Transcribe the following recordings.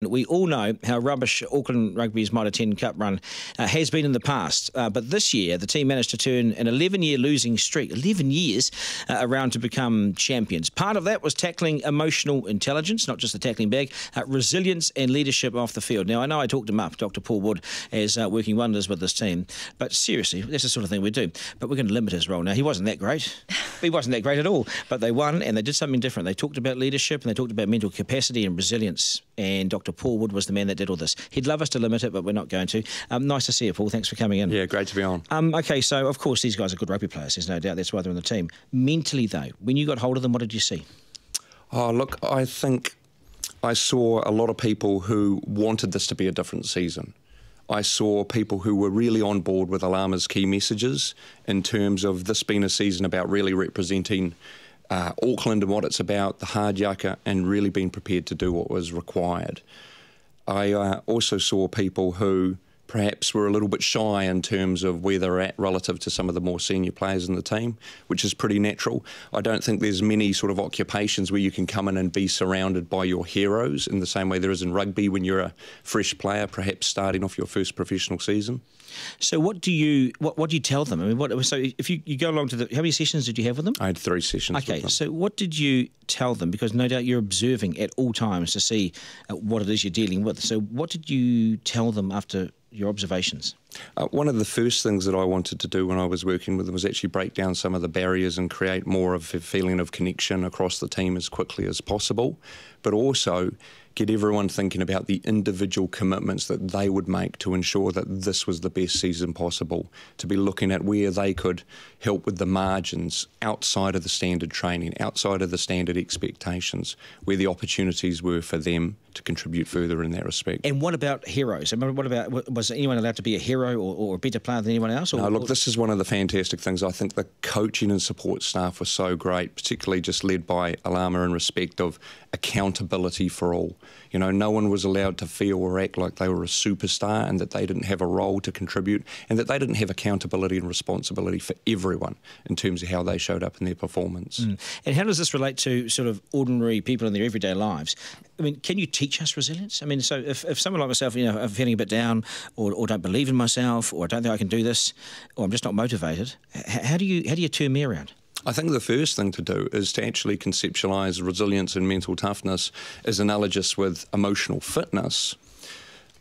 We all know how rubbish Auckland Rugby's Mitre 10 Cup run has been in the past. But this year, the team managed to turn an 11-year losing streak, 11 years, around to become champions. Part of that was tackling emotional intelligence, not just the tackling bag, resilience and leadership off the field. Now, I know I talked him up, Dr. Paul Wood, as working wonders with this team. But seriously, that's the sort of thing we do. But we're going to limit his role. Now, he wasn't that great. He wasn't that great at all. But they won, and they did something different. They talked about leadership, and they talked about mental capacity and resilience. And Dr. Paul Wood was the man that did all this. He'd love us to limit it, but we're not going to. Nice to see you, Paul. Thanks for coming in. Yeah, great to be on. OK, so, of course, these guys are good rugby players. There's no doubt that's why they're on the team. Mentally, though, when you got hold of them, what did you see? Oh, look, I think I saw a lot of people who wanted this to be a different season. I saw people who were really on board with Alama's key messages in terms of this being a season about really representing Auckland and what it's about, the hard yakka, and really being prepared to do what was required. I also saw people who perhaps were a little bit shy in terms of where they're at relative to some of the more senior players in the team, which is pretty natural. I don't think there's many sort of occupations where you can come in and be surrounded by your heroes in the same way there is in rugby when you're a fresh player, perhaps starting off your first professional season. So what do you tell them? I mean, so if you go along to how many sessions did you have with them? I had 3 sessions with them. Okay, so what did you tell them? Because no doubt you're observing at all times to see what it is you're dealing with. So what did you tell them after your observations? One of the first things that I wanted to do when I was working with them was actually break down some of the barriers and create more of a feeling of connection across the team as quickly as possible, but also get everyone thinking about the individual commitments that they would make to ensure that this was the best season possible, to be looking at where they could help with the margins outside of the standard training, outside of the standard expectations, where the opportunities were for them to contribute further in that respect. And what about heroes? I mean, was anyone allowed to be a hero or a better player than anyone else? No, look, this is one of the fantastic things. I think the coaching and support staff were so great, particularly just led by Alama in respect of accountability for all. You know, no one was allowed to feel or act like they were a superstar and that they didn't have a role to contribute and that they didn't have accountability and responsibility for everyone in terms of how they showed up in their performance. And how does this relate to sort of ordinary people in their everyday lives? I mean, can you teach us resilience? I mean, so if someone like myself, you know, I'm feeling a bit down or don't believe in myself or I don't think I can do this or I'm just not motivated, how do you turn me around? I think the first thing to do is to actually conceptualise resilience and mental toughness as analogous with emotional fitness.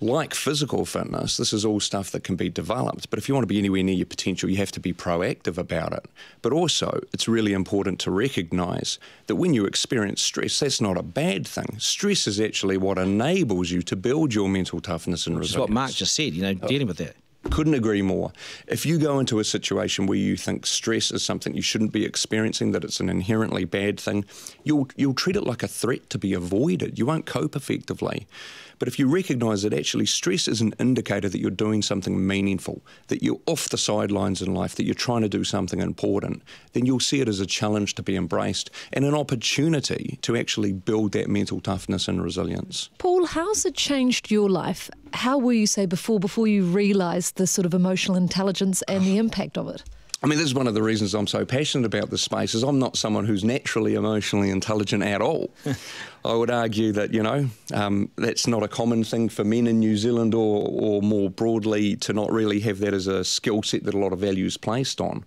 Like physical fitness, this is all stuff that can be developed, but if you want to be anywhere near your potential, you have to be proactive about it. But also, it's really important to recognise that when you experience stress, that's not a bad thing. Stress is actually what enables you to build your mental toughness and resilience. Which is what Mark just said, you know, dealing with that. Couldn't agree more. If you go into a situation where you think stress is something you shouldn't be experiencing, that it's an inherently bad thing, you'll treat it like a threat to be avoided. You won't cope effectively. But if you recognise that actually stress is an indicator that you're doing something meaningful, that you're off the sidelines in life, that you're trying to do something important, then you'll see it as a challenge to be embraced and an opportunity to actually build that mental toughness and resilience. Paul, how's it changed your life? How were you, say, before you realised the sort of emotional intelligence and the impact of it? I mean, this is one of the reasons I'm so passionate about this space, is I'm not someone who's naturally emotionally intelligent at all. I would argue that, you know, that's not a common thing for men in New Zealand or more broadly to not really have that as a skill set that a lot of value is placed on.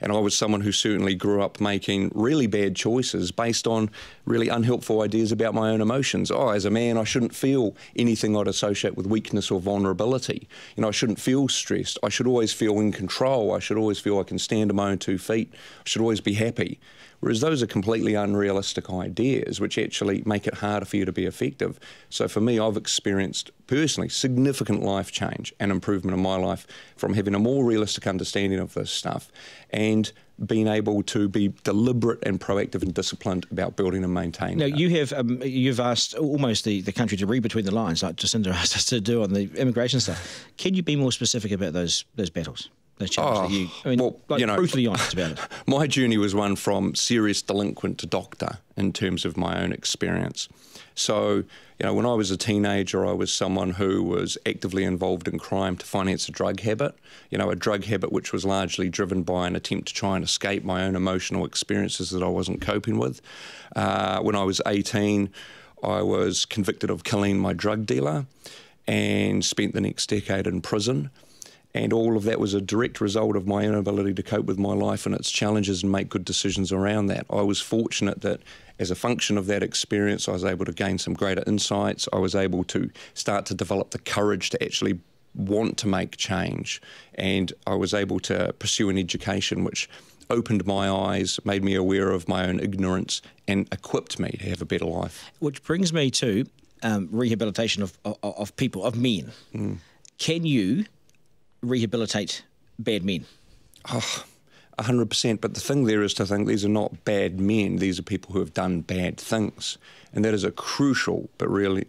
And I was someone who certainly grew up making really bad choices based on really unhelpful ideas about my own emotions. Oh, as a man, I shouldn't feel anything I'd associate with weakness or vulnerability. You know, I shouldn't feel stressed. I should always feel in control. I should always feel I can stand on my own 2 feet. I should always be happy. Whereas those are completely unrealistic ideas which actually make it harder for you to be effective. So for me, I've experienced personally significant life change and improvement in my life from having a more realistic understanding of this stuff and being able to be deliberate and proactive and disciplined about building and maintaining. Now, you've asked almost the country to read between the lines, like Jacinda asked us to do on the immigration stuff. Can you be more specific about those battles? Those challenges brutally honest about it. My journey was one from serious delinquent to doctor in terms of my own experience. So, you know, when I was a teenager, I was someone who was actively involved in crime to finance a drug habit, you know, a drug habit which was largely driven by an attempt to try and escape my own emotional experiences that I wasn't coping with. When I was 18, I was convicted of killing my drug dealer and spent the next decade in prison. And all of that was a direct result of my inability to cope with my life and its challenges and make good decisions around that. I was fortunate that as a function of that experience, I was able to gain some greater insights. I was able to start to develop the courage to actually want to make change. And I was able to pursue an education which opened my eyes, made me aware of my own ignorance, and equipped me to have a better life. Which brings me to rehabilitation of people, of men. Can you rehabilitate bad men? 100%. But the thing there is to think these are not bad men. These are people who have done bad things. And that is a crucial but really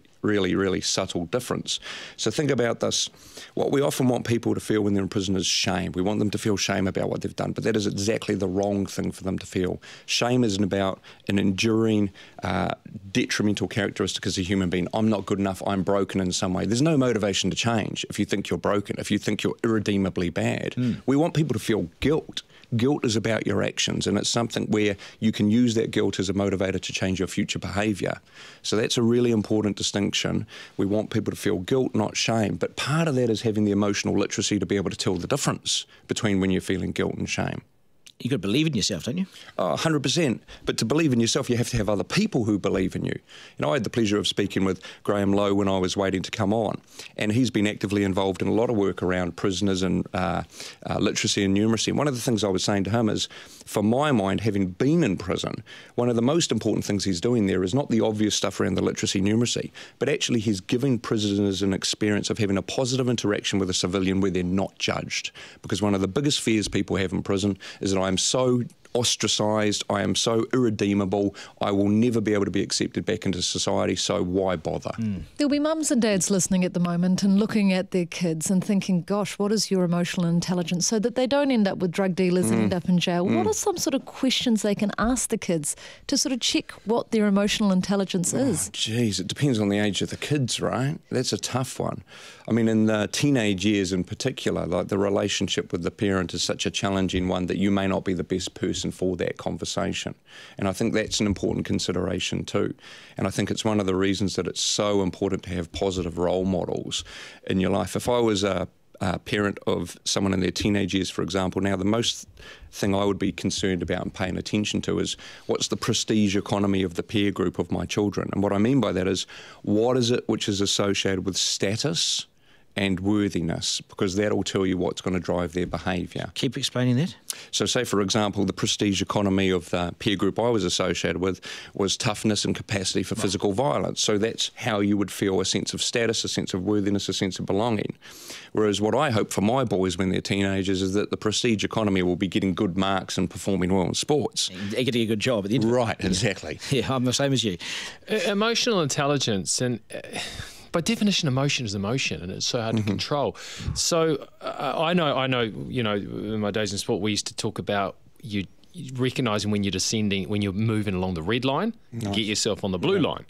subtle difference. So think about this. What we often want people to feel when they're in prison is shame. We want them to feel shame about what they've done, but that is exactly the wrong thing for them to feel. Shame isn't about an enduring, detrimental characteristic as a human being. I'm not good enough, I'm broken in some way. There's no motivation to change if you think you're broken, if you think you're irredeemably bad. We want people to feel guilt. Guilt is about your actions, and it's something where you can use that guilt as a motivator to change your future behaviour. So that's a really important distinction. We want people to feel guilt, not shame. But part of that is having the emotional literacy to be able to tell the difference between when you're feeling guilt and shame. You've got to believe in yourself, don't you? 100%. But to believe in yourself, you have to have other people who believe in you. You know, I had the pleasure of speaking with Graham Lowe when I was waiting to come on, and he's been actively involved in a lot of work around prisoners and literacy and numeracy. And one of the things I was saying to him is, for my mind, having been in prison, one of the most important things he's doing there is not the obvious stuff around the literacy numeracy, but actually he's giving prisoners an experience of having a positive interaction with a civilian where they're not judged. Because one of the biggest fears people have in prison is that I'm so ostracised, I am so irredeemable, I will never be able to be accepted back into society, so why bother? There'll be mums and dads listening at the moment and looking at their kids and thinking, gosh, what is your emotional intelligence, so that they don't end up with drug dealers and end up in jail. What are some sort of questions they can ask the kids to sort of check what their emotional intelligence is? Geez, it depends on the age of the kids, right? That's a tough one. I mean, in the teenage years in particular, like the relationship with the parent is such a challenging one that you may not be the best person for that conversation. And I think that's an important consideration too. And I think it's one of the reasons that it's so important to have positive role models in your life. If I was a parent of someone in their teenage years, for example, now the most thing I would be concerned about and paying attention to is what's the prestige economy of the peer group of my children. And what I mean by that is, what is it which is associated with status and worthiness, because that'll tell you what's going to drive their behaviour. Keep explaining that. So say, for example, the prestige economy of the peer group I was associated with was toughness and capacity for physical violence. So that's how you would feel a sense of status, a sense of worthiness, a sense of belonging. Whereas what I hope for my boys when they're teenagers is that the prestige economy will be getting good marks and performing well in sports. They're getting a good job at the end of it. Right, exactly. Yeah, I'm the same as you. Emotional intelligence, and by definition, emotion is emotion, and it's so hard to control. So I know, you know, in my days in sport, we used to talk about you recognising when you're descending, when you're moving along the red line, get yourself on the blue line.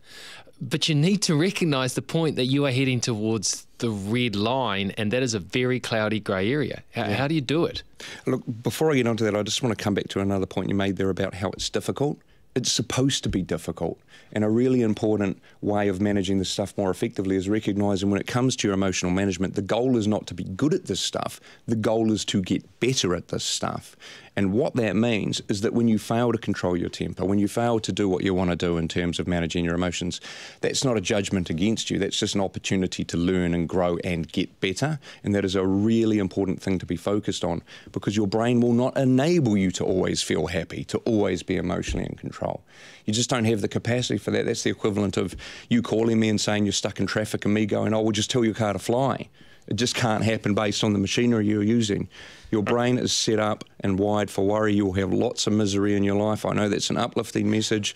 But you need to recognise the point that you are heading towards the red line, and that is a very cloudy grey area. How do you do it? Look, before I get onto that, I just want to come back to another point you made there about how it's difficult. It's supposed to be difficult. And a really important way of managing this stuff more effectively is recognising when it comes to your emotional management, the goal is not to be good at this stuff. The goal is to get better at this stuff. And what that means is that when you fail to control your temper, when you fail to do what you want to do in terms of managing your emotions, that's not a judgment against you. That's just an opportunity to learn and grow and get better. And that is a really important thing to be focused on, because your brain will not enable you to always feel happy, to always be emotionally in control. You just don't have the capacity for that. That's the equivalent of you calling me and saying you're stuck in traffic and me going, oh, we'll just tell your car to fly. It just can't happen based on the machinery you're using. Your brain is set up and wired for worry. You'll have lots of misery in your life. I know that's an uplifting message,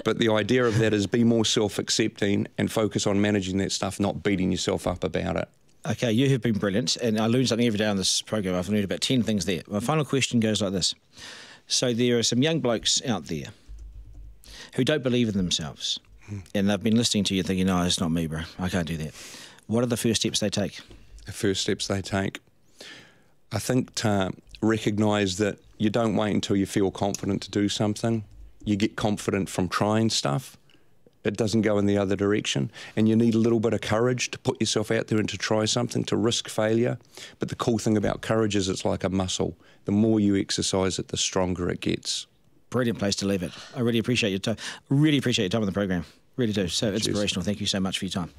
but the idea of that is be more self-accepting and focus on managing that stuff, not beating yourself up about it. Okay, you have been brilliant, and I learn something every day on this program. I've learned about 10 things there. My final question goes like this. So there are some young blokes out there who don't believe in themselves, and they've been listening to you thinking, no, it's not me, bro. I can't do that. What are the first steps they take? The first steps they take, I think, to recognise that you don't wait until you feel confident to do something. You get confident from trying stuff. it doesn't go in the other direction, and you need a little bit of courage to put yourself out there and to try something, to risk failure. But the cool thing about courage is it's like a muscle. The more you exercise it, the stronger it gets. Brilliant place to leave it. I really appreciate your time. Really appreciate your time on the program. Really do. So inspirational. Thank you so much for your time.